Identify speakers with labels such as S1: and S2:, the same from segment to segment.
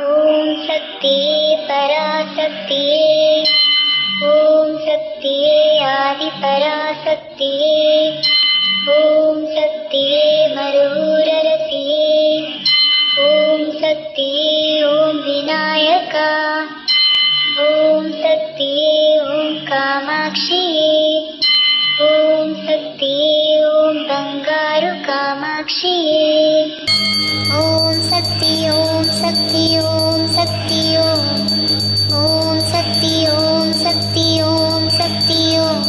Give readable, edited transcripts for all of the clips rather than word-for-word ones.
S1: ஓம் சக்தியே பராசக்தியே, ஓம் சக்தியே ஆதி பராசக்தியே, ஓம் சக்தியே மருரரசியே, ஓம் சக்தியே ஓம் விநாயகா, ஓம் சக்தியே ஓம் காமாட்சியே, ஓம் சக்தியே ஓம் பங்காரு காமாட்சியே. ஓம் சக்தி ஓம் சக்தி ஓம் சக்தி ஓம், ஓம் சக்தி ஓம் சக்தி ஓம் சக்தி ஓம்,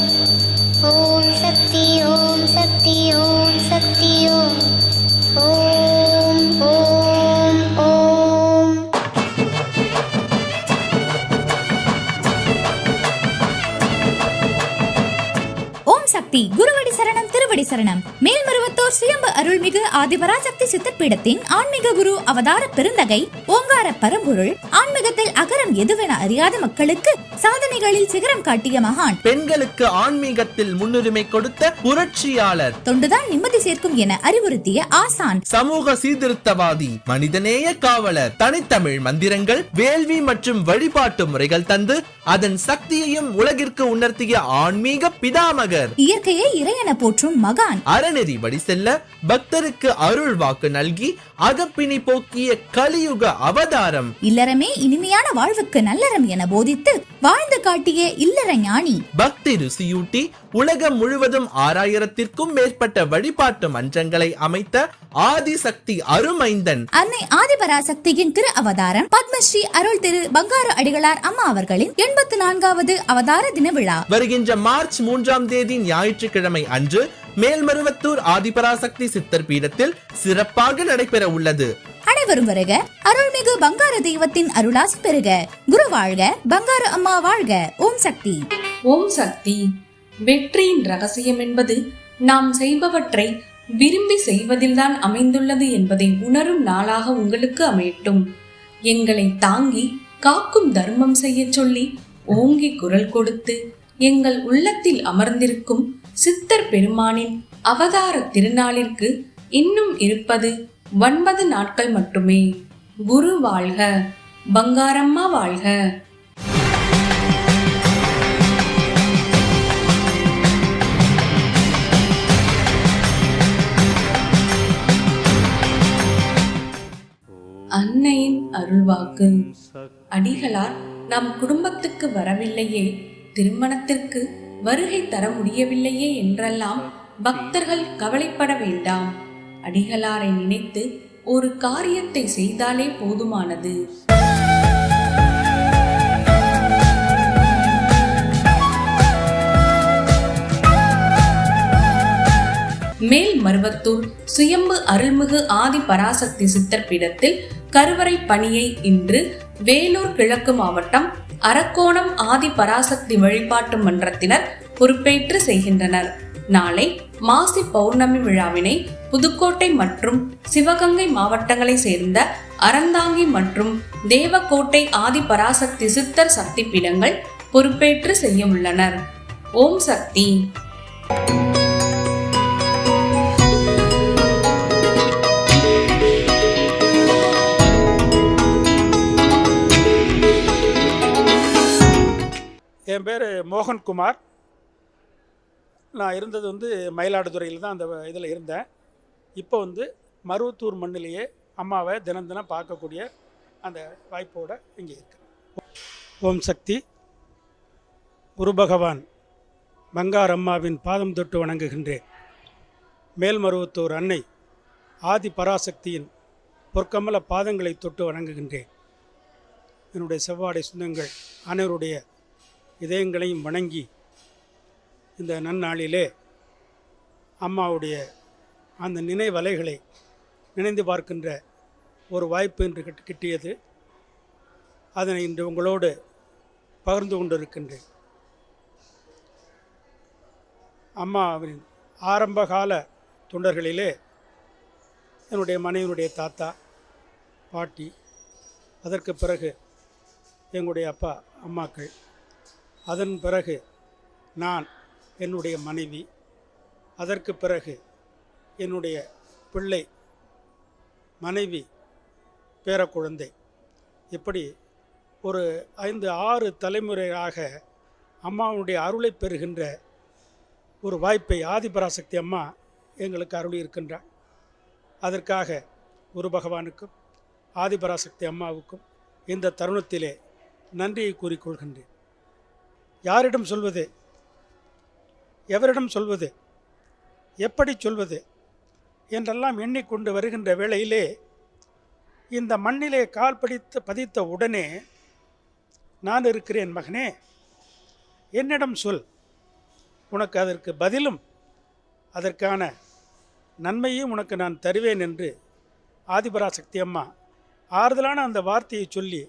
S1: ஓம் சக்தி ஓம் சக்தி ஓம் சக்தி ஓம், ஓம் ஓம் ஓம்.
S2: ஓம் சக்தி குருவடி சரணம் திருவடி சரணம். மேல்மருவத்தூர் சுயம்பு அருள்மிகு ஆதிபராசக்தி சித்தப்பீடத்தின் ஆன்மீக குரு அவதார பெருந்தகை ஓங்கார பரம்பொருள் ஆன்மீகத்தில் அகரம் எதுவென அறியாத மக்களுக்கு சாதனைகளில் சிகரம் காட்டிய மகான்,
S3: பெண்களுக்கு ஆன்மீகத்தில் முன்னுரிமை கொடுத்த புரட்சியாளர்,
S2: தொண்டுதான் நிம்மதி சேர்க்கும் என அறிவுறுத்திய ஆசான்,
S3: சமூக சீர்திருத்தவாதி, மனிதநேய காவலர், தனித்தமிழ் மந்திரங்கள், வேள்வி மற்றும் வழிபாட்டு முறைகள் தந்து அதன் சக்தியையும் உலகிற்கு உணர்த்திய ஆன்மீக பிதாமகர்,
S2: இயற்கையை இறையென போற்றும் மகான்,
S3: அறநெறி வழி செல்ல பக்தருக்கு அருள் வாக்கு நல்கி அகப்பிணி போக்கிய கலியுக அவதாரம்,
S2: இல்லறமே இனிமையான வாழ்வுக்கு நல்லறம் என போதித்து வாழ்ந்து காட்டிய இல்லற ஞானி,
S3: பக்தி ருசியூட்டி உலகம் முழுவதும் 6000த்திற்கும் மேற்பட்ட வழிபாட்டு மன்றங்களை அமைத்த ஆதிசக்தி அருமைந்தன்,
S2: அன்னை ஆதிபராசக்தியின் திரு அவதாரம் பத்மஸ்ரீ அருள் திரு பங்காரு அடிகளார் அம்மா அவர்களின் 84வது அவதார தின விழா
S3: வருகின்ற மார்ச் 3ஆம் தேதி ஞாயிற்றுக்கிழமை அன்று மேல்மருவத்தூர் ஆதிபராசக்தி சித்தர் பீடத்தில் சிறப்பாக நடைபெற உள்ளது.
S2: அனைவரும் வருக, அருள்மிகு பங்காரு தெய்வத்தின் அருளாசி பெறுக. குரு வாழ்க, பங்காரு அம்மா வாழ்க. ஓம் சக்தி.
S4: ஓம் சக்தி. வெற்றியின் ரகசியம் என்பது நாம் செய்பவற்றை விரும்பி செய்வதில்தான் அமைந்துள்ளது என்பதை உணரும் நாளாக உங்களுக்கு அமையட்டும். எங்களை தாங்கி காக்கும் தர்மம் செய்ய சொல்லி ஓங்கி குரல் கொடுத்து எங்கள் உள்ளத்தில் அமர்ந்திருக்கும் சித்தர் பெருமானின் அவதார திருநாளிற்கு இன்னும் இருப்பது 9 நாட்கள் மட்டுமே. குரு வாழ்க, பங்காரம்மா வாழ்க. அன்னையின் அருள்வாக்கு. அடிகளார் நம் குடும்பத்துக்கு வரவில்லையே, திருமணத்திற்கு வருகை தர முடியவில்லையே என்றெல்லாம் பக்தர்கள் கவலைப்பட வேண்டாம். அடிகளாரை நினைத்து ஒரு காரியத்தை செய்தாலே போதுமானது. மேல்மருவத்தூர் சுயம்பு அருள்மிகு ஆதி பராசக்தி சித்தர் பீடத்தில் கருவறை பணியை இன்று வேலூர் கிழக்கு மாவட்டம் அரக்கோணம் ஆதி பராசக்தி வழிபாட்டு மன்றத்தினர் பொறுப்பேற்று செய்கின்றனர். நாளை மாசி பௌர்ணமி விழாவினை புதுக்கோட்டை மற்றும் சிவகங்கை மாவட்டங்களை சேர்ந்த அறந்தாங்கி மற்றும் தேவக்கோட்டை ஆதி பராசக்தி சித்தர் சக்தி பீடங்கள் பொறுப்பேற்று செய்ய உள்ளனர். ஓம் சக்தி.
S5: என் பேர் மோகன்குமார். நான் இருந்தது மயிலாடுதுறையில் தான் அந்த இதில் இருந்தேன். இப்போ மருவத்தூர் மண்ணிலேயே அம்மாவை தினம் தினம் பார்க்கக்கூடிய அந்த வாய்ப்போடு இங்கே இருக்கேன். ஓம் சக்தி. குரு பகவான் பங்கார் அம்மாவின் பாதம் தொட்டு வணங்குகின்றேன். மேல்மருவத்தூர் அன்னை ஆதி பராசக்தியின் பொற்கமல பாதங்களை தொட்டு வணங்குகின்றேன். என்னுடைய செவ்வாடை சொந்தங்கள் அனைவருடைய இதயங்களையும் வணங்கி இந்த நன்னாளிலே அம்மாவுடைய அந்த நினைவலைகளை நினைந்து பார்க்கின்ற ஒரு வாய்ப்பு என்று கிட்டியது. அதனை இன்று உங்களோடு பகிர்ந்து கொண்டிருக்கின்றேன். அம்மாவின் ஆரம்பகால தொண்டர்களிலே என்னுடைய மனைவியினுடைய தாத்தா பாட்டி, அதற்கு பிறகு எங்களுடைய அப்பா அம்மாக்கள், அதன் பிறகு நான், என்னுடைய மனைவி, அதற்கு பிறகு என்னுடைய பிள்ளை, மனைவி, பேரக்குழந்தை, இப்படி ஒரு 5-6 தலைமுறையாக அம்மாவுடைய அருளை பெறுகின்ற ஒரு வாய்ப்பை ஆதிபராசக்தி அம்மா எங்களுக்கு அருளி இருக்கின்றார். அதற்காக குரு பகவானுக்கும் ஆதிபராசக்தி அம்மாவுக்கும் இந்த தருணத்திலே நன்றியை கூறிக்கொள்கின்றேன். யாரிடம் சொல்வது, எவரிடம் சொல்வது, எப்படி சொல்வது என்றெல்லாம் எண்ணிக்கொண்டு வருகின்ற வேளையிலே இந்த மண்ணிலே கால் பதித்த உடனே, நான் இருக்கிறேன் மகனே, என்னிடம் சொல், உனக்கு அதற்கு பதிலும் அதற்கான நன்மையும் உனக்கு நான் தருவேன் என்று ஆதிபராசக்தி அம்மா ஆறுதலான அந்த வார்த்தையை சொல்லி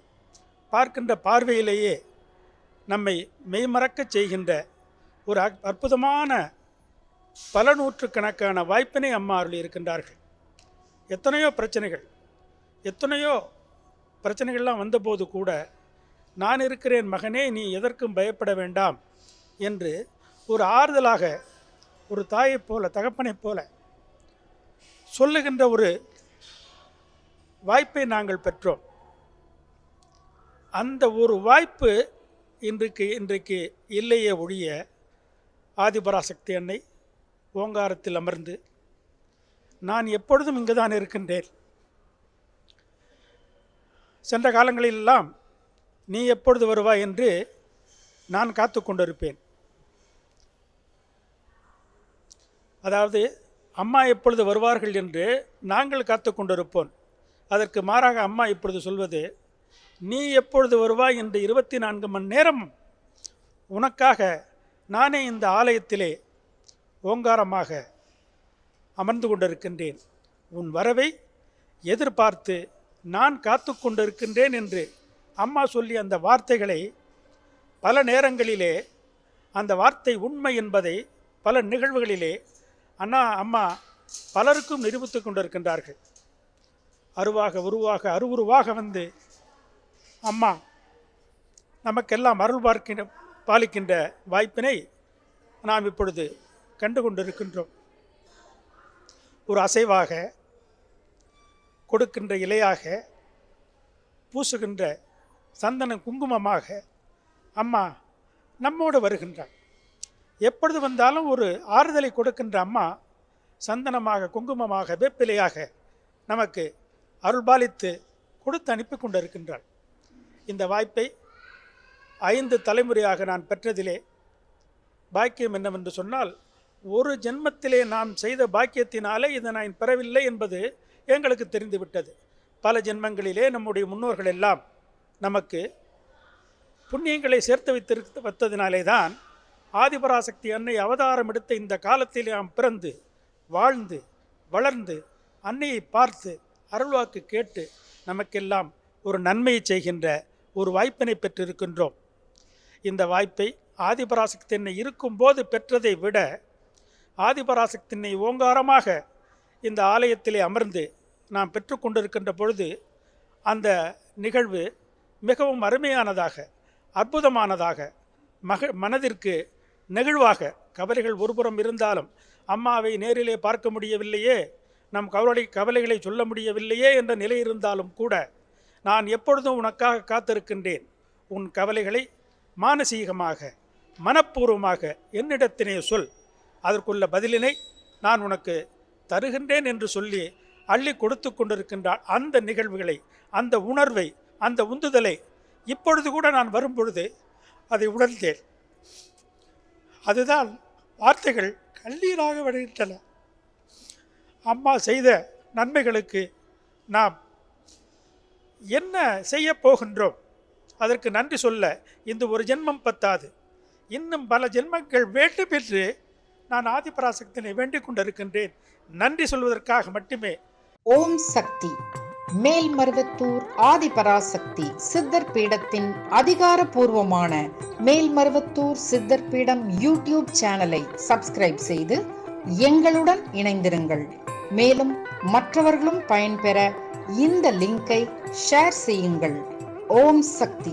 S5: பார்க்கின்ற பார்வையிலேயே நம்மை மெய்மறக்கச் செய்கின்ற ஒரு அற்புதமான பல நூற்றுக்கணக்கான வாய்ப்பினை அம்மா அருளி இருக்கின்றார்கள். எத்தனையோ பிரச்சனைகள்லாம் வந்தபோது கூட, நான் இருக்கிறேன் மகனே, நீ எதற்கும் பயப்பட வேண்டாம் என்று ஒரு ஆறுதலாக, ஒரு தாயைப் போல, தகப்பனைப் போல சொல்லுகின்ற ஒரு வாய்ப்பை நாங்கள் பெற்றோம். அந்த ஒரு வாய்ப்பு இன்றைக்கு இல்லையே ஒழிய, ஆதிபராசக்தி அன்னை ஓங்காரத்தில் அமர்ந்து, நான் எப்பொழுதும் இங்கு தான் இருக்கின்றேன், சென்ற காலங்களிலெல்லாம் நீ எப்பொழுது வருவாய் என்று நான் காத்து கொண்டிருப்பேன். அதாவது அம்மா எப்பொழுது வருவார்கள் என்று நாங்கள் காத்து கொண்டிருப்போம். அதற்கு மாறாக அம்மா இப்பொழுது சொல்வது, நீ எப்பொழுது வருவாய் என்று 24 மணி நேரம் உனக்காக நானே இந்த ஆலயத்திலே ஓங்காரமாக அமர்ந்து கொண்டிருக்கின்றேன், உன் வரவை எதிர்பார்த்து நான் காத்து கொண்டிருக்கின்றேன் என்று அம்மா சொல்லி அந்த வார்த்தைகளை பல நேரங்களிலே, அந்த வார்த்தை உண்மை என்பதை பல நிகழ்வுகளிலே அம்மா பலருக்கும் நிரூபித்து கொண்டிருக்கின்றார்கள். அருவுருவாக வந்து அம்மா நமக்கெல்லாம் அருள் பாலிக்கின்ற வாய்ப்பினை நாம் இப்பொழுது கண்டு கொண்டிருக்கின்றோம். ஒரு அசைவாக, கொடுக்கின்ற இலையாக, பூசுகின்ற சந்தன குங்குமமாக அம்மா நம்மோடு வருகின்றார். எப்பொழுது வந்தாலும் ஒரு ஆறுதலை கொடுக்கின்ற அம்மா சந்தனமாக, குங்குமமாக, வேப்பிலையாக நமக்கு அருள்பாலித்து கொடுத்து அனுப்பி கொண்டிருக்கின்றாள். இந்த வாய்ப்பை 5 தலைமுறையாக நான் பெற்றதிலே பாக்கியம் என்னவென்று சொன்னால், ஒரு ஜென்மத்திலே நாம் செய்த பாக்கியத்தினாலே இதை நான் பெறவில்லை என்பது எங்களுக்கு தெரிந்துவிட்டது. பல ஜென்மங்களிலே நம்முடைய முன்னோர்கள் எல்லாம் நமக்கு புண்ணியங்களை சேர்த்து வைத்ததினாலே தான் ஆதிபராசக்தி அன்னை அவதாரம் எடுத்த இந்த காலத்தில் நாம் பிறந்து, வாழ்ந்து, வளர்ந்து, அன்னையை பார்த்து, அருள்வாக்கு கேட்டு நமக்கெல்லாம் ஒரு நன்மையை செய்கின்ற ஒரு வாய்ப்பினை பெற்றிருக்கின்றோம். இந்த வாய்ப்பை ஆதிபராசக்தி அன்னை இருக்கும்போது பெற்றதை விட, ஆதிபராசக்தி அன்னை ஓங்காரமாக இந்த ஆலயத்திலே அமர்ந்து நாம் பெற்றுக்கொண்டிருக்கின்ற பொழுது அந்த நிகழ்வு மிகவும் அருமையானதாக, அற்புதமானதாக, மனதிற்கு நெகிழ்வாக, கவலைகள் ஒருபுறம் இருந்தாலும் அம்மாவை நேரிலே பார்க்க முடியவில்லையே, நம் கவலைகளை சொல்ல முடியவில்லையே என்ற நிலை இருந்தாலும் கூட, நான் எப்பொழுதும் உனக்காக காத்திருக்கின்றேன், உன் கவலைகளை மானசீகமாக, மனப்பூர்வமாக என்னிடத்தினே சொல், அதற்குள்ள பதிலினை நான் உனக்கு தருகின்றேன் என்று சொல்லி அள்ளி கொடுத்து கொண்டிருக்கின்றார். அந்த நிகழ்வுகளை, அந்த உணர்வை, அந்த உந்துதலை இப்பொழுது கூட நான் வரும்பொழுது அதை உணர்ந்தேன். அதுதான் வார்த்தைகள் கண்ணீராக வருகின்றன. அம்மா செய்த நன்மைகளுக்கு நாம் என்ன செய்ய போகின்றோம், அதற்கு நன்றி சொல்ல இந்த ஒரு ஜென்மம் பத்தாது, இன்னும் பல ஜென்மங்கள் வேண்டும் என்று நான் ஆதிபராசக்தியை வேண்டிக் கொண்டிருக்கின்றேன். நன்றி சொல்வதற்காக மட்டுமே.
S6: ஓம் சக்தி மேல்மருவத்தூர் ஆதிபராசக்தி சித்தர் பீடத்தின் அதிகாரப்பூர்வமான மேல்மருவத்தூர் சித்தர் பீடம் யூடியூப் சேனலை சப்ஸ்கிரைப் செய்து எங்களுடன் இணைந்திருங்கள். மேலும் மற்றவர்களும் பயன்பெற இந்த லிங்கை ஷேர் செய்யுங்கள். ஓம் சக்தி.